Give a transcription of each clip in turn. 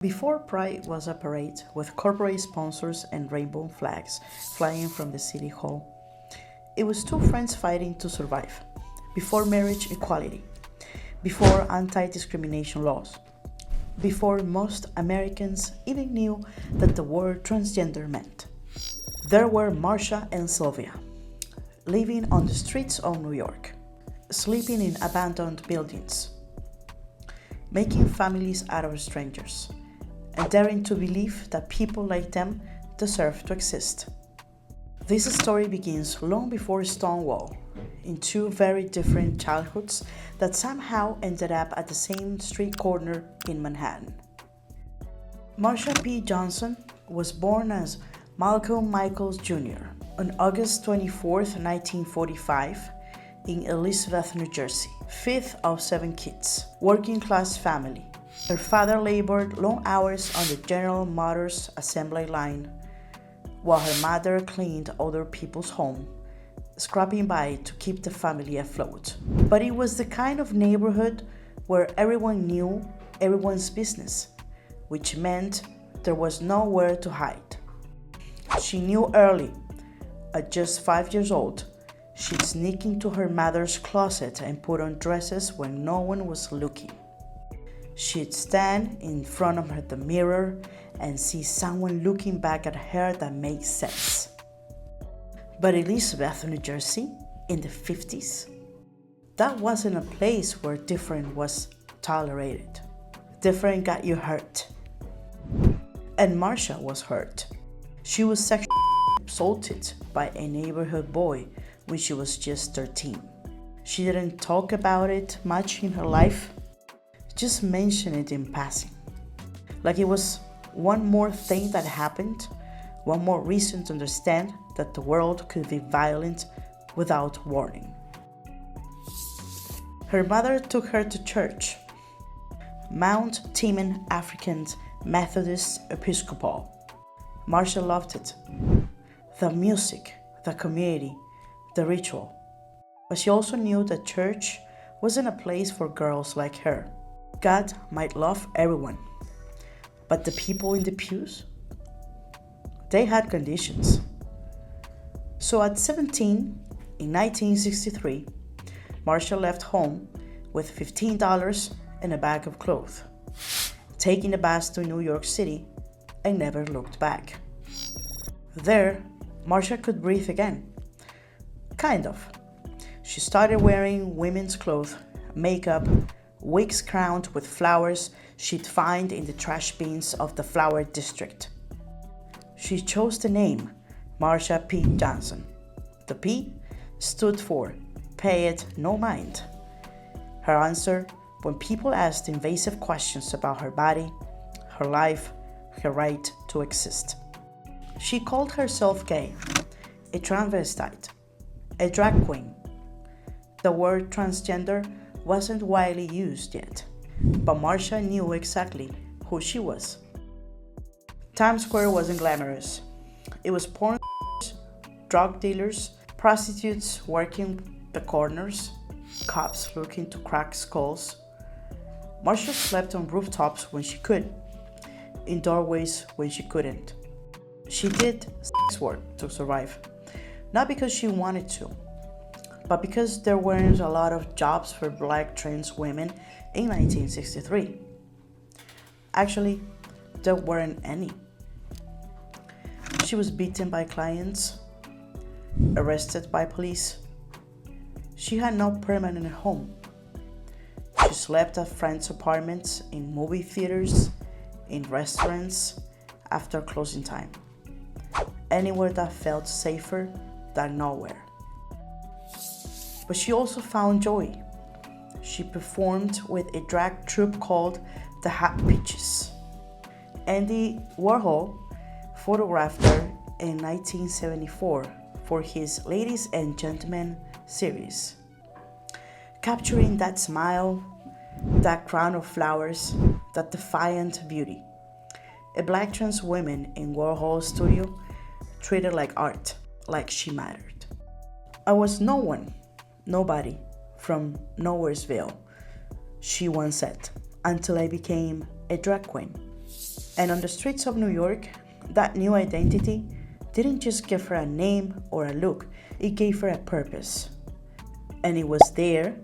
Before Pride was a parade with corporate sponsors and rainbow flags flying from the city hall, it was two friends fighting to survive. Before marriage equality, before anti-discrimination laws, before most Americans even knew that the word transgender meant. There were Marsha and Sylvia, living on the streets of New York, sleeping in abandoned buildings, making families out of strangers, and daring to believe that people like them deserve to exist. This story begins long before Stonewall, in two very different childhoods that somehow ended up at the same street corner in Manhattan. Marsha P. Johnson was born as Malcolm Michaels Jr. on August 24, 1945, in Elizabeth, New Jersey, fifth of 7 kids, working-class family. Her father labored long hours on the General Motors assembly line, while her mother cleaned other people's homes, scraping by to keep the family afloat. But it was the kind of neighborhood where everyone knew everyone's business, which meant there was nowhere to hide. She knew early, at just 5 years old, she'd sneak into her mother's closet and put on dresses when no one was looking. She'd stand in front of the mirror and see someone looking back at her that made sense. But Elizabeth, New Jersey, in the 50s, that wasn't a place where different was tolerated. Different got you hurt. And Marsha was hurt. She was sexually assaulted by a neighborhood boy when she was just 13. She didn't talk about it much in her life, just mention it in passing. Like it was one more thing that happened, one more reason to understand that the world could be violent without warning. Her mother took her to church, Mount Timon African Methodist Episcopal. Marsha loved it. The music, the community, the ritual. But she also knew that church wasn't a place for girls like her. God might love everyone, but the people in the pews, they had conditions. So at 17, in 1963, Marsha left home with $15 and a bag of clothes, taking a bus to New York City and never looked back. There, Marsha could breathe again. Kind of. She started wearing women's clothes, makeup, wigs crowned with flowers she'd find in the trash bins of the flower district. She chose the name Marsha P. Johnson. The P stood for Pay It No Mind. Her answer when people asked invasive questions about her body, her life, her right to exist. She called herself gay, a transvestite, a drag queen. The word transgender wasn't widely used yet, but Marsha knew exactly who she was. Times Square wasn't glamorous. It was porn stars, drug dealers, prostitutes working the corners, cops looking to crack skulls. Marsha slept on rooftops when she could, in doorways when she couldn't. She did sex work to survive, not because she wanted to, but because there weren't a lot of jobs for black trans women in 1963. Actually, there weren't any. She was beaten by clients, arrested by police. She had no permanent home. She slept at friends' apartments, in movie theaters, in restaurants, after closing time. Anywhere that felt safer than nowhere. But she also found joy. She performed with a drag troupe called the Hot Peaches. Andy Warhol photographed her in 1974 for his Ladies and Gentlemen series, capturing that smile, that crown of flowers, that defiant beauty. A black trans woman in Warhol's studio treated like art, like she mattered. I was no one, nobody, from Nowheresville, she once said, until I became a drag queen. And on the streets of New York, that new identity didn't just give her a name or a look, it gave her a purpose. And it was there,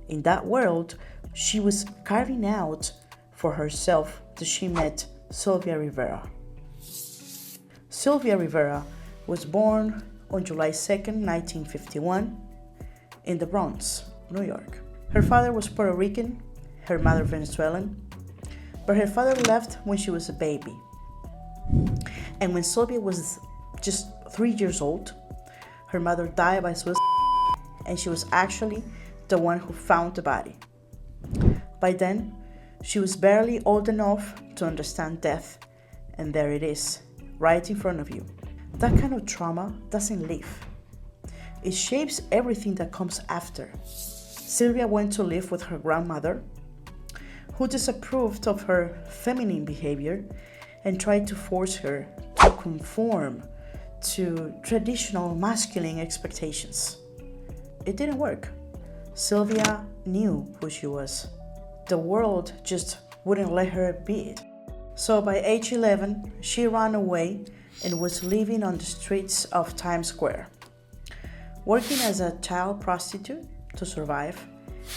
in that world, she was carving out for herself that she met Sylvia Rivera. Sylvia Rivera was born on July 2nd, 1951, in the Bronx, New York. Her father was Puerto Rican, her mother Venezuelan, but her father left when she was a baby. And when Sylvia was just 3 years old, her mother died by suicide, and she was actually the one who found the body. By then, she was barely old enough to understand death, and there it is, right in front of you. That kind of trauma doesn't live. It shapes everything that comes after. Sylvia went to live with her grandmother, who disapproved of her feminine behavior and tried to force her to conform to traditional masculine expectations. It didn't work. Sylvia knew who she was. The world just wouldn't let her be it. So by age 11, she ran away and was living on the streets of Times Square, working as a child prostitute to survive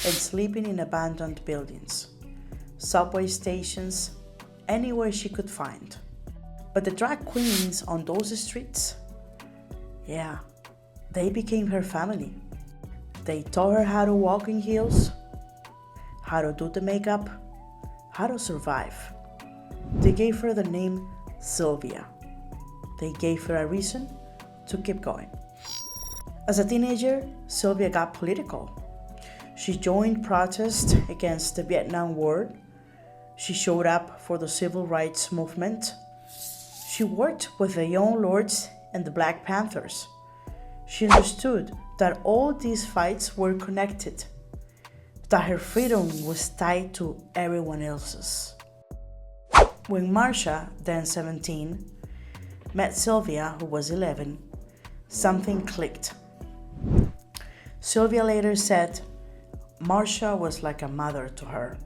and sleeping in abandoned buildings, subway stations, anywhere she could find. But the drag queens on those streets, yeah, they became her family. They taught her how to walk in heels, how to do the makeup, how to survive. They gave her the name Sylvia. They gave her a reason to keep going. As a teenager, Sylvia got political. She joined protests against the Vietnam War. She showed up for the civil rights movement. She worked with the Young Lords and the Black Panthers. She understood that all these fights were connected, that her freedom was tied to everyone else's. When Marsha, then 17, met Sylvia, who was 11, something clicked. Sylvia later said, Marsha was like a mother to her.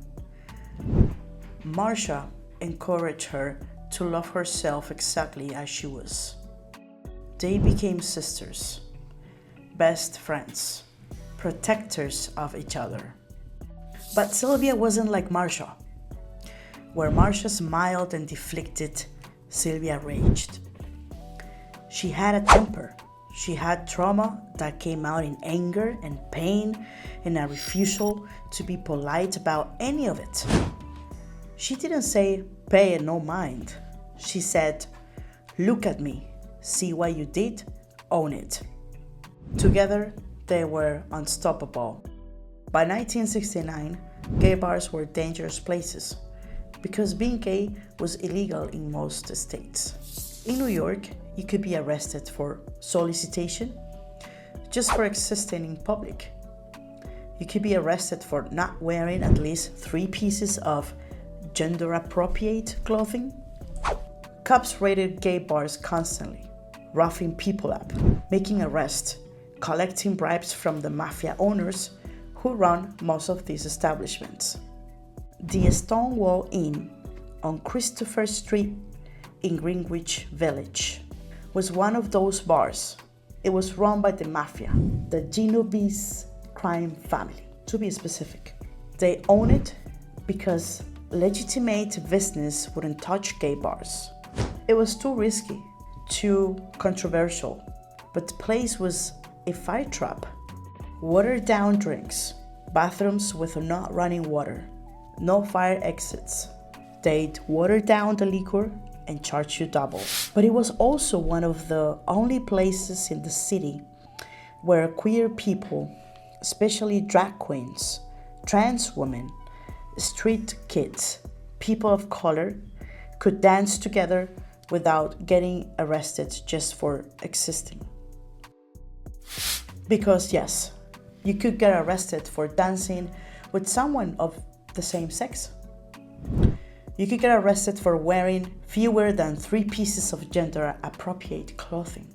Marsha encouraged her to love herself exactly as she was. They became sisters, best friends, protectors of each other. But Sylvia wasn't like Marsha. Where Marsha smiled and deflected, Sylvia raged. She had a temper. She had trauma that came out in anger and pain and a refusal to be polite about any of it. She didn't say, pay it no mind. She said, look at me, see what you did, own it. Together, they were unstoppable. By 1969, gay bars were dangerous places because being gay was illegal in most states. In New York, you could be arrested for solicitation just for existing in public. You could be arrested for not wearing at least 3 pieces of gender-appropriate clothing. Cops raided gay bars constantly, roughing people up, making arrests, collecting bribes from the mafia owners who run most of these establishments. The Stonewall Inn on Christopher Street in Greenwich Village was one of those bars. It was run by the mafia, the Genovese crime family, to be specific. They own it because legitimate business wouldn't touch gay bars. It was too risky, too controversial, but the place was a fire trap. Watered down drinks, bathrooms with not running water, no fire exits. They'd water down the liquor and charge you double. But it was also one of the only places in the city where queer people, especially drag queens, trans women, street kids, people of color, could dance together without getting arrested just for existing. Because yes, you could get arrested for dancing with someone of the same sex. You could get arrested for wearing fewer than 3 pieces of gender-appropriate clothing.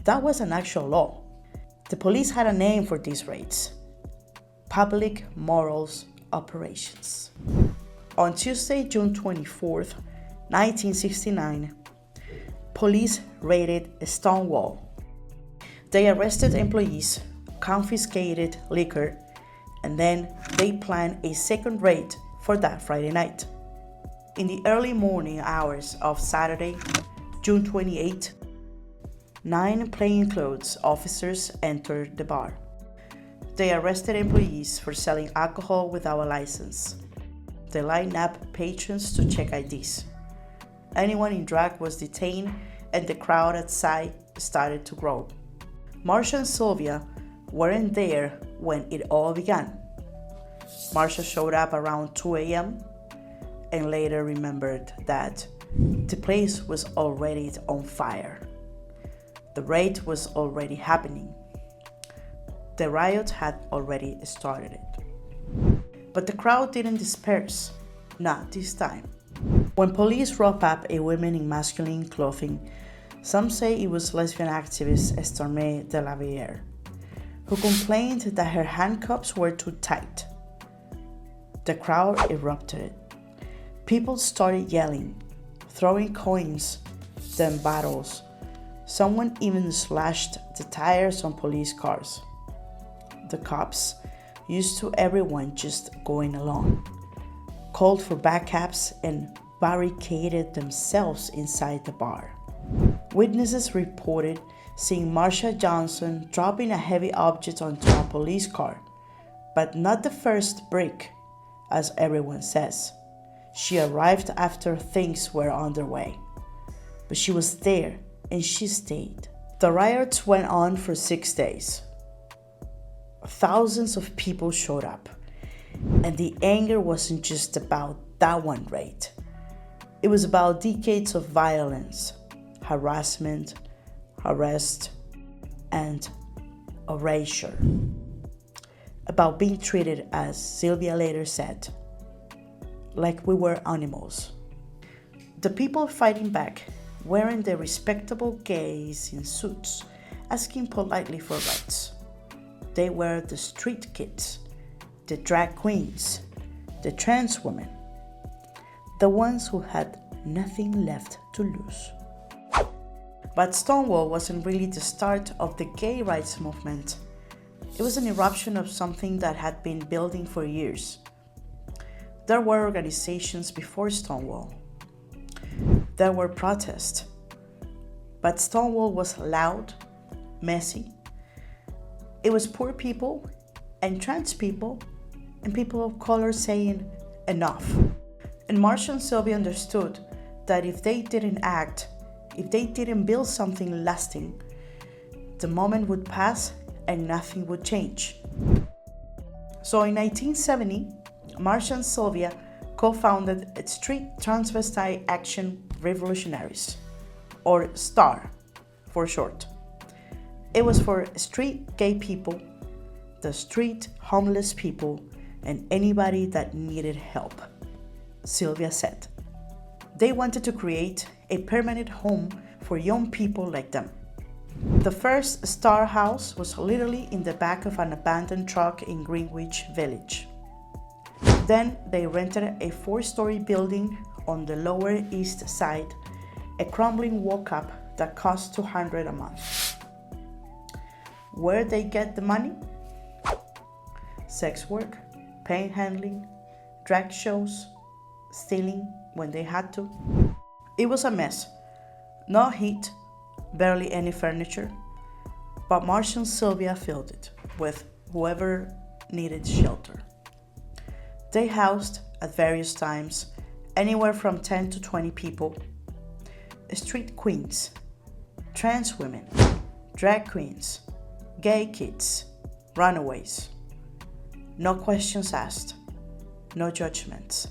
That was an actual law. The police had a name for these raids: public morals operations. On Tuesday, June 24th, 1969, police raided Stonewall. They arrested employees, confiscated liquor, and then they planned a second raid for that Friday night. In the early morning hours of Saturday, June 28, 9 plainclothes officers entered the bar. They arrested employees for selling alcohol without a license. They lined up patrons to check IDs. Anyone in drag was detained, and the crowd outside started to grow. Marsha and Sylvia weren't there when it all began. Marsha showed up around 2 a.m. and later remembered that the place was already on fire. The raid was already happening. The riot had already started. But the crowd didn't disperse, not this time. When police roughed up a woman in masculine clothing, some say it was lesbian activist Sylvia Rivera, who complained that her handcuffs were too tight. The crowd erupted. People started yelling, throwing coins, then bottles. Someone even slashed the tires on police cars. The cops, used to everyone just going along, called for backups and barricaded themselves inside the bar. Witnesses reported seeing Marsha Johnson dropping a heavy object onto a police car, but not the first brick, as everyone says. She arrived after things were underway, but she was there and she stayed. The riots went on for 6 days. Thousands of people showed up, and the anger wasn't just about that one raid. It was about decades of violence, harassment, arrest, and erasure. About being treated, as Sylvia later said, like we were animals. The people fighting back, wearing their respectable gays in suits, asking politely for rights. They were the street kids, the drag queens, the trans women, the ones who had nothing left to lose. But Stonewall wasn't really the start of the gay rights movement. It was an eruption of something that had been building for years. There were organizations before Stonewall. There were protests. But Stonewall was loud, messy. It was poor people and trans people and people of color saying enough. And Marsha and Sylvia understood that if they didn't act, if they didn't build something lasting, the moment would pass and nothing would change. So in 1970, Marsha and Sylvia co-founded Street Transvestite Action Revolutionaries, or STAR for short. It was for street gay people, the street homeless people, and anybody that needed help, Sylvia said. They wanted to create a permanent home for young people like them. The first Star house was literally in the back of an abandoned truck in Greenwich Village. Then they rented a 4-story building on the Lower East Side, a crumbling walk-up that cost $200 a month. Where they get the money? Sex work, panhandling, drag shows, stealing when they had to. It was a mess. No heat, barely any furniture, but Marsha and Sylvia filled it with whoever needed shelter. They housed, at various times, anywhere from 10 to 20 people. Street queens, trans women, drag queens, gay kids, runaways. No questions asked, no judgments.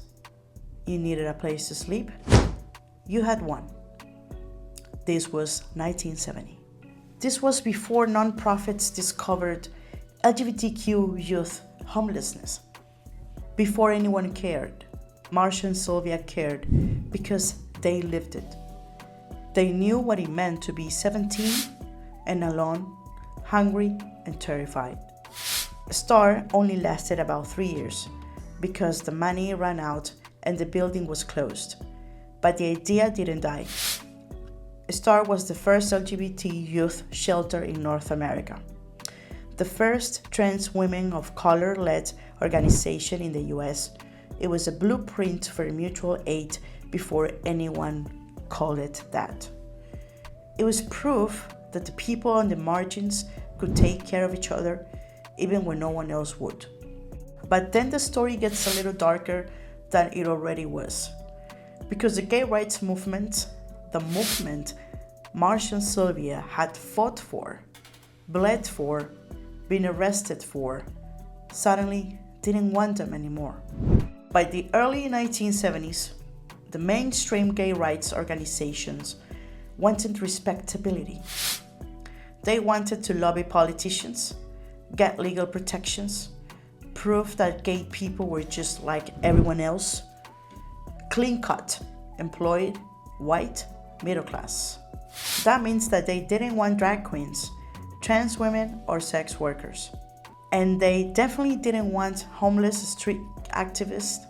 You needed a place to sleep? You had one. This was 1970. This was before nonprofits discovered LGBTQ youth homelessness. Before anyone cared, Marsha and Sylvia cared because they lived it. They knew what it meant to be 17 and alone, hungry and terrified. STAR only lasted about 3 years because the money ran out and the building was closed. but the idea didn't die. STAR was the first LGBT youth shelter in North America, the first trans women of color-led organization in the US. It was a blueprint for mutual aid before anyone called it that. It was proof that the people on the margins could take care of each other even when no one else would. But then the story gets a little darker than it already was. Because the gay rights movement, the movement Marsha and Sylvia had fought for, bled for, been arrested for, suddenly didn't want them anymore. By the early 1970s, the mainstream gay rights organizations wanted respectability. They wanted to lobby politicians, get legal protections, prove that gay people were just like everyone else, clean-cut, employed, white, middle class. That means that they didn't want drag queens, trans women, or sex workers. And they definitely didn't want homeless street activists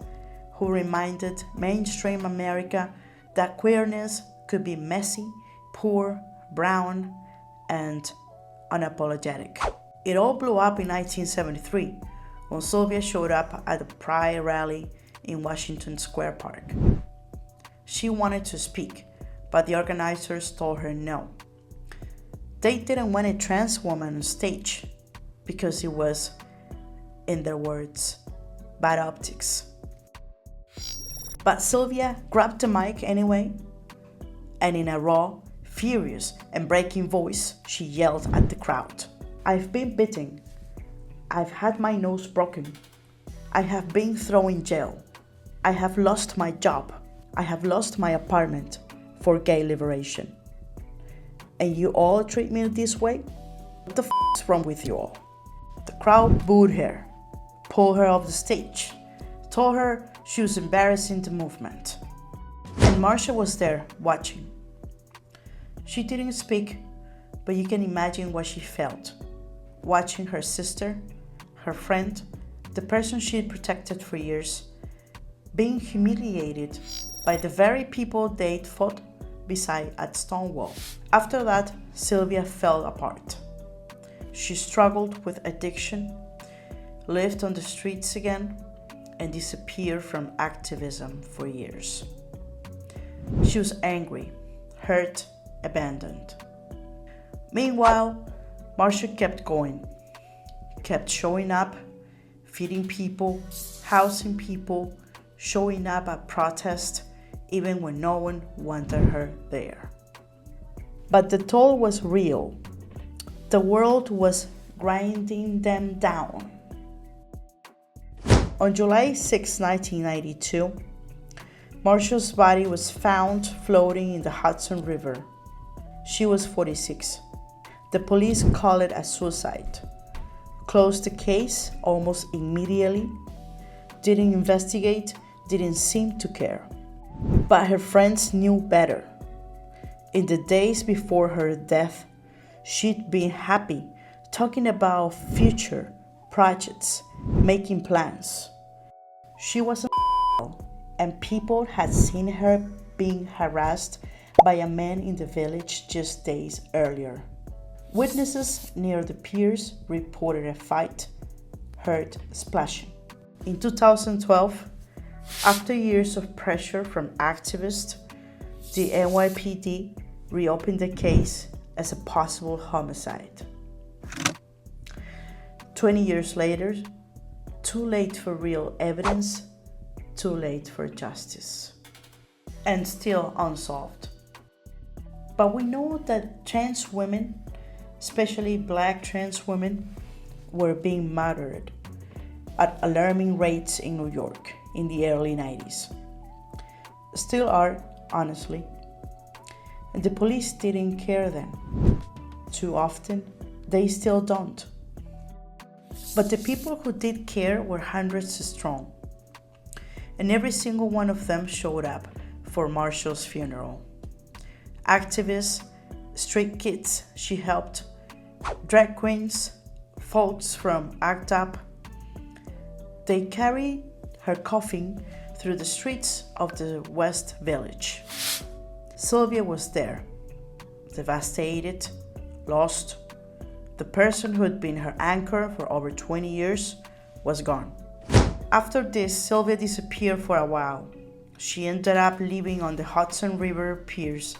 who reminded mainstream America that queerness could be messy, poor, brown, and unapologetic. It all blew up in 1973 when Sylvia showed up at the Pride rally in Washington Square Park. She wanted to speak, but the organizers told her no. They didn't want a trans woman on stage because it was, in their words, bad optics. But Sylvia grabbed the mic anyway, and in a raw, furious, and breaking voice, she yelled at the crowd. "I've been bitten. I've had my nose broken. I have been thrown in jail. I have lost my job. I have lost my apartment for gay liberation. And you all treat me this way? What the is wrong with you all?" The crowd booed her, pulled her off the stage, told her she was embarrassing the movement. And Marsha was there watching. She didn't speak, but you can imagine what she felt, watching her sister, her friend, the person she had protected for years, being humiliated by the very people they'd fought beside at Stonewall. After that, Sylvia fell apart. She struggled with addiction, lived on the streets again, and disappeared from activism for years. She was angry, hurt, abandoned. Meanwhile, Marsha kept going, kept showing up, feeding people, housing people, showing up at protests, even when no one wanted her there. But the toll was real. The world was grinding them down. On July 6, 1992, Marsha's body was found floating in the Hudson River. She was 46. The police called it a suicide, closed the case almost immediately, didn't investigate, didn't seem to care. But her friends knew better. In the days before her death, she'd been happy, talking about future projects, making plans. She was and people had seen her being harassed by a man in the village just days earlier. Witnesses near the piers reported a fight, heard splashing. In 2012, after years of pressure from activists, the NYPD reopened the case as a possible homicide. 20 years later, too late for real evidence, too late for justice, and still unsolved. But we know that trans women, especially Black trans women, were being murdered at alarming rates in New York in the early 90s. Still are, honestly. And the police didn't care then. Too often, they still don't. But the people who did care were hundreds strong. And every single one of them showed up for Marsha's funeral. Activists, street kids she helped, drag queens, folks from ACT UP. They carried her coffin through the streets of the West Village. Sylvia was there, devastated, lost. The person who had been her anchor for over 20 years was gone. After this, Sylvia disappeared for a while. She ended up living on the Hudson River piers.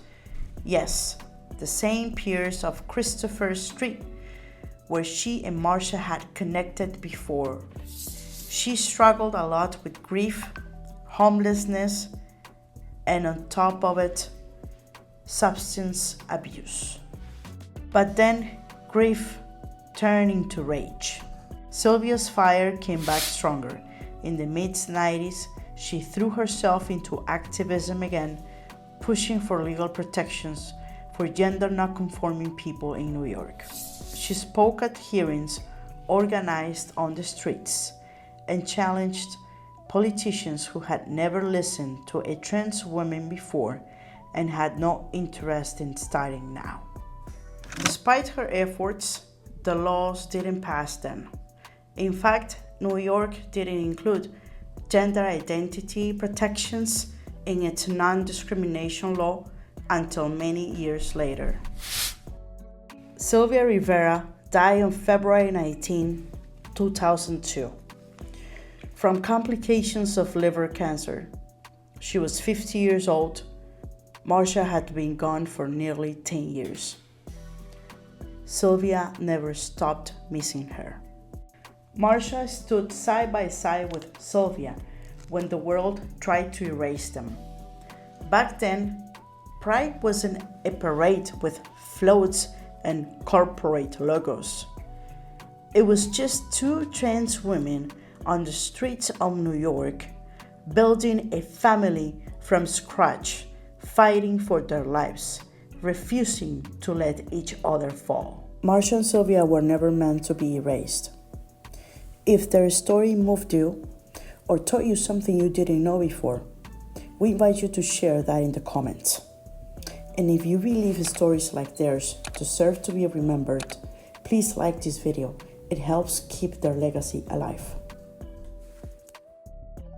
Yes, the same piers of Christopher Street, where she and Marsha had connected before. She struggled a lot with grief, homelessness, and on top of it, substance abuse. But then grief turned into rage. Sylvia's fire came back stronger. In the mid-90s, she threw herself into activism again, pushing for legal protections for gender non-conforming people in New York. She spoke at hearings organized on the streets and challenged politicians who had never listened to a trans woman before and had no interest in starting now. Despite her efforts, the laws didn't pass then. In fact, New York didn't include gender identity protections in its non-discrimination law until many years later. Sylvia Rivera died on February 19, 2002, from complications of liver cancer. She was 50 years old. Marsha had been gone for nearly 10 years. Sylvia never stopped missing her. Marsha stood side by side with Sylvia when the world tried to erase them. Back then, Pride wasn't a parade with floats and corporate logos. It was just two trans women on the streets of New York, building a family from scratch, fighting for their lives, refusing to let each other fall. Marsha and Sylvia were never meant to be erased. If their story moved you or taught you something you didn't know before, we invite you to share that in the comments. And if you believe stories like theirs deserve to be remembered, please like this video. It helps keep their legacy alive.